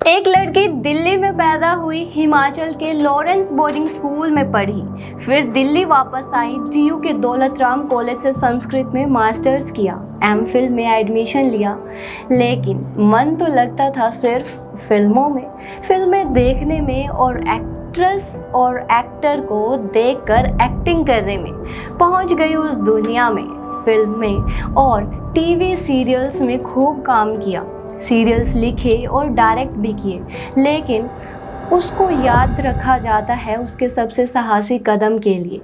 एक लड़की दिल्ली में पैदा हुई, हिमाचल के लॉरेंस बोर्डिंग स्कूल में पढ़ी, फिर दिल्ली वापस आई, डीयू के दौलत राम कॉलेज से संस्कृत में मास्टर्स किया, एमफिल में एडमिशन लिया। लेकिन मन तो लगता था सिर्फ फिल्मों में, फिल्में देखने में और एक्ट्रेस और एक्टर को देखकर एक्टिंग करने में। पहुंच गई उस दुनिया में, फिल्म में और टीवी सीरियल्स में खूब काम किया, सीरियल्स लिखे और डायरेक्ट भी किए। लेकिन उसको याद रखा जाता है उसके सबसे साहसी कदम के लिए,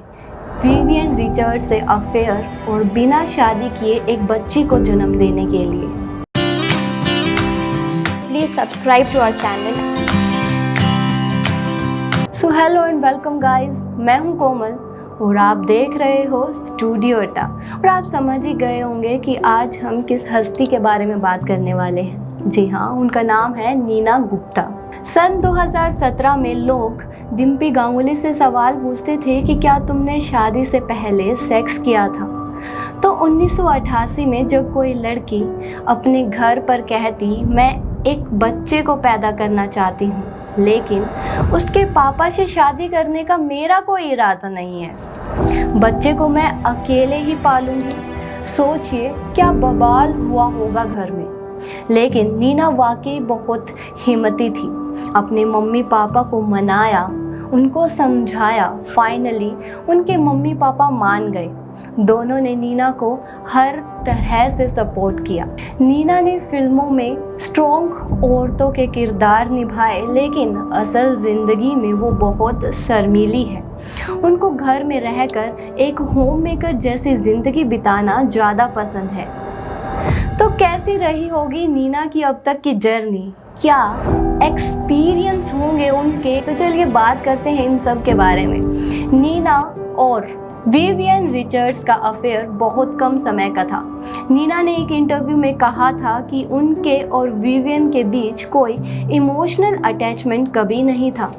विवियन रिचर्ड्स से अफेयर और बिना शादी किए एक बच्ची को जन्म देने के लिए। Please subscribe to our channel. So hello and welcome guys, मैं हूं कोमल और आप देख रहे हो स्टूडियो अड्डा। और आप समझ ही गए होंगे कि आज हम किस हस्ती के बारे में बात करने वाले हैं। जी हाँ, उनका नाम है नीना गुप्ता। सन 2017 में लोग डिम्पी गांगुली से सवाल पूछते थे कि क्या तुमने शादी से पहले सेक्स किया था। तो 1988 में जब कोई लड़की अपने घर पर कहती मैं एक बच्चे को पैदा करना चाहती हूँ, लेकिन उसके पापा से शादी करने का मेरा कोई इरादा नहीं है, बच्चे को मैं अकेले ही पालूंगी, सोचिए क्या बवाल हुआ होगा घर में। लेकिन नीना वाकई बहुत हिम्मती थी, अपने मम्मी पापा को मनाया, उनको समझाया। फाइनली उनके मम्मी पापा मान गए। दोनों ने नीना को हर तरह से सपोर्ट किया। नीना ने फिल्मों में स्ट्रॉन्ग औरतों के किरदार निभाए, लेकिन असल ज़िंदगी में वो बहुत शर्मीली है। उनको घर में रहकर एक होममेकर जैसी ज़िंदगी बिताना ज़्यादा पसंद है। तो कैसी रही होगी नीना की अब तक की जर्नी, क्या एक्सपीरियंस होंगे उनके, तो चलिए बात करते हैं इन सब के बारे में। नीना और विवियन रिचर्ड्स का अफेयर बहुत कम समय का था। नीना ने एक इंटरव्यू में कहा था कि उनके और विवियन के बीच कोई इमोशनल अटैचमेंट कभी नहीं था।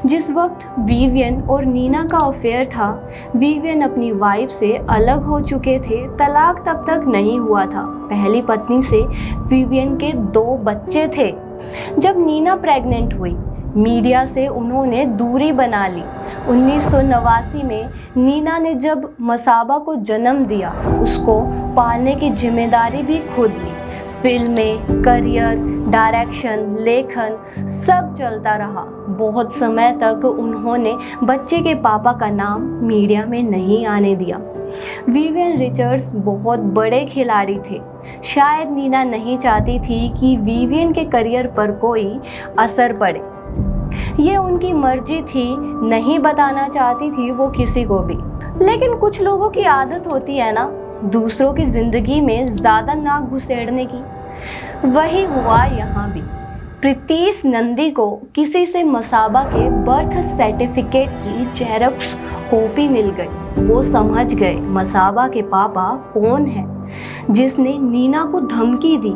जिस वक्त विवियन और नीना का अफेयर था, विवियन अपनी वाइफ से अलग हो चुके थे, तलाक तब तक नहीं हुआ था। पहली पत्नी से विवियन के 2 बच्चे थे। जब नीना प्रेग्नेंट हुई, मीडिया से उन्होंने दूरी बना ली। 1989 में नीना ने जब मसाबा को जन्म दिया, उसको पालने की जिम्मेदारी भी खुद ली। फिल्में, करियर, डायरेक्शन, लेखन सब चलता रहा। बहुत समय तक उन्होंने बच्चे के पापा का नाम मीडिया में नहीं आने दिया। विवियन रिचर्ड्स बहुत बड़े खिलाड़ी थे। शायद नीना नहीं चाहती थी कि विवियन के करियर पर कोई असर पड़े। ये उनकी मर्जी थी, नहीं बताना चाहती थी वो किसी को भी। लेकिन कुछ लोगों की आदत होती है ना, दूसरों की जिंदगी में ज़्यादा नाक घुसेड़ने की। वही हुआ यहाँ भी। प्रीतीश नंदी को किसी से मसाबा के बर्थ सर्टिफिकेट की जेरॉक्स कॉपी मिल गई। वो समझ गए मसाबा के पापा कौन है। जिसने नीना को धमकी दी,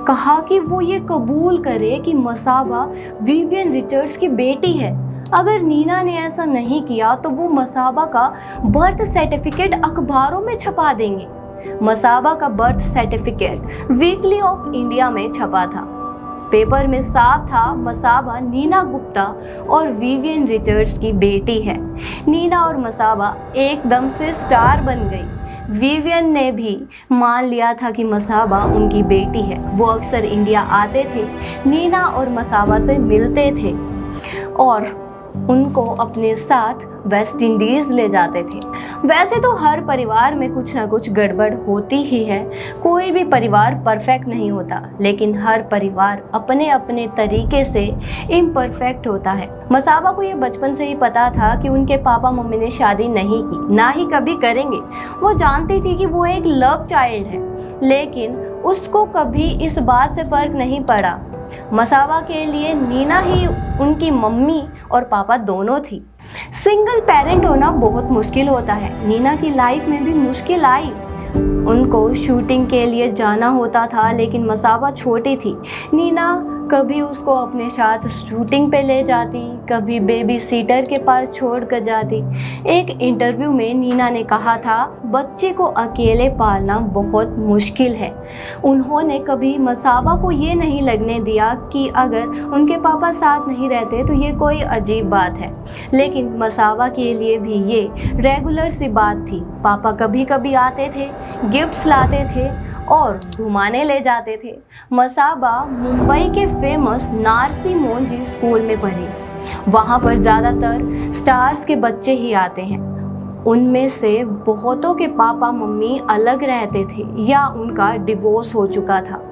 कहा कि वो ये कबूल करे कि मसाबा विवियन रिचर्ड्स की बेटी है। अगर नीना ने ऐसा नहीं किया तो वो मसाबा का बर्थ सर्टिफिकेट अखबारों में छपा देंगे। मसाबा का birth certificate weekly off India में छपा था। पेपर में साफ था मसाबा नीना गुप्ता और विवियन रिचर्ड्स की बेटी है। नीना और मसाबा एकदम से स्टार बन गई। विवियन ने भी मान लिया था कि मसाबा उनकी बेटी है। वो अक्सर इंडिया आते थे, नीना और मसाबा से मिलते थे और उनको अपने साथ वेस्ट इंडीज ले जाते थे। वैसे तो हर परिवार में कुछ ना कुछ गड़बड़ होती ही है, कोई भी परिवार परफेक्ट नहीं होता, लेकिन हर परिवार अपने अपने तरीके से इम्परफेक्ट होता है। मसाबा को ये बचपन से ही पता था कि उनके पापा मम्मी ने शादी नहीं की, ना ही कभी करेंगे। वो जानती थी कि वो एक लव चाइल्ड है, लेकिन उसको कभी इस बात से फर्क नहीं पड़ा। मसाबा के लिए नीना ही उनकी मम्मी और पापा दोनों थी। सिंगल पेरेंट होना बहुत मुश्किल होता है। नीना की लाइफ में भी मुश्किल आई। उनको शूटिंग के लिए जाना होता था, लेकिन मसाबा छोटी थी। नीना कभी उसको अपने साथ शूटिंग पे ले जाती, कभी बेबी सीटर के पास छोड़ कर जाती। एक इंटरव्यू में नीना ने कहा था, बच्चे को अकेले पालना बहुत मुश्किल है। उन्होंने कभी मसाबा को ये नहीं लगने दिया कि अगर उनके पापा साथ नहीं रहते तो ये कोई अजीब बात है, लेकिन मसाबा के लिए भी ये रेगुलर सी बात थी। पापा कभी कभी आते थे, गिफ्ट्स लाते थे और घुमाने ले जाते थे। मसाबा मुंबई के फेमस नारसी मोंजी स्कूल में पढ़ी। वहाँ पर ज़्यादातर स्टार्स के बच्चे ही आते हैं। उनमें से बहुतों के पापा मम्मी अलग रहते थे या उनका डिवोर्स हो चुका था।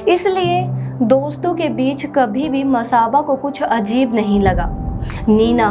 इसलिए दोस्तों के बीच कभी भी मसाबा को कुछ अजीब नहीं लगा। नीना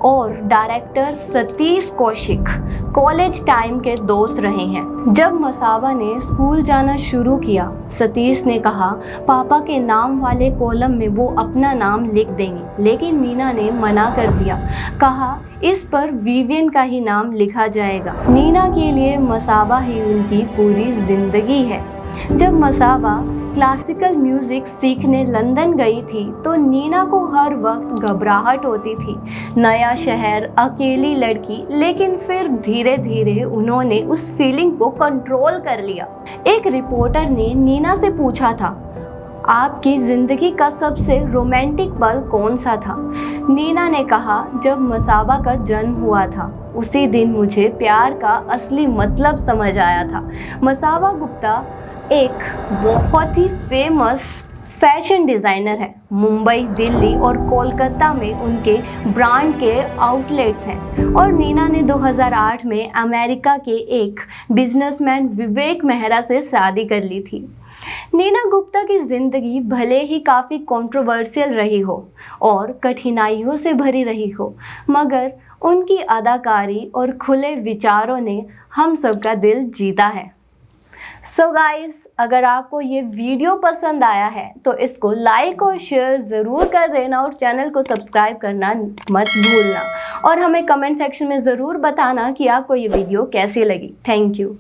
और director Satish Kaushik college time के दोस्त रहे हैं। जब मसाबा ने स्कूल जाना शुरू किया, सतीश ने कहा पापा के नाम वाले कॉलम में वो अपना नाम लिख देंगे, लेकिन नीना ने मना कर दिया। कहा इस पर विवियन का ही नाम लिखा जाएगा। नीना के लिए मसाबा ही उनकी पूरी जिंदगी है। जब मसाबा क्लासिकल म्यूज़िक सीखने लंदन गई थी तो नीना को हर वक्त घबराहट होती थी। नया शहर, अकेली लड़की, लेकिन फिर धीरे धीरे उन्होंने उस फीलिंग को कंट्रोल कर लिया। एक रिपोर्टर ने नीना से पूछा था, आपकी ज़िंदगी का सबसे रोमांटिक पल कौन सा था? नीना ने कहा, जब मसाबा का जन्म हुआ था, उसी दिन मुझे प्यार का असली मतलब समझ आया था। मसाबा गुप्ता एक बहुत ही फेमस फैशन डिज़ाइनर है। मुंबई, दिल्ली और कोलकाता में उनके ब्रांड के आउटलेट्स हैं। और नीना ने 2008 में अमेरिका के एक बिजनेसमैन विवेक मेहरा से शादी कर ली थी। नीना गुप्ता की ज़िंदगी भले ही काफ़ी कंट्रोवर्शियल रही हो और कठिनाइयों से भरी रही हो, मगर उनकी अदाकारी और खुले विचारों ने हम सबका दिल जीता है। सो गाइस, अगर आपको ये वीडियो पसंद आया है तो इसको लाइक और शेयर ज़रूर कर देना और चैनल को सब्सक्राइब करना मत भूलना। और हमें कमेंट सेक्शन में ज़रूर बताना कि आपको ये वीडियो कैसी लगी। Thank you.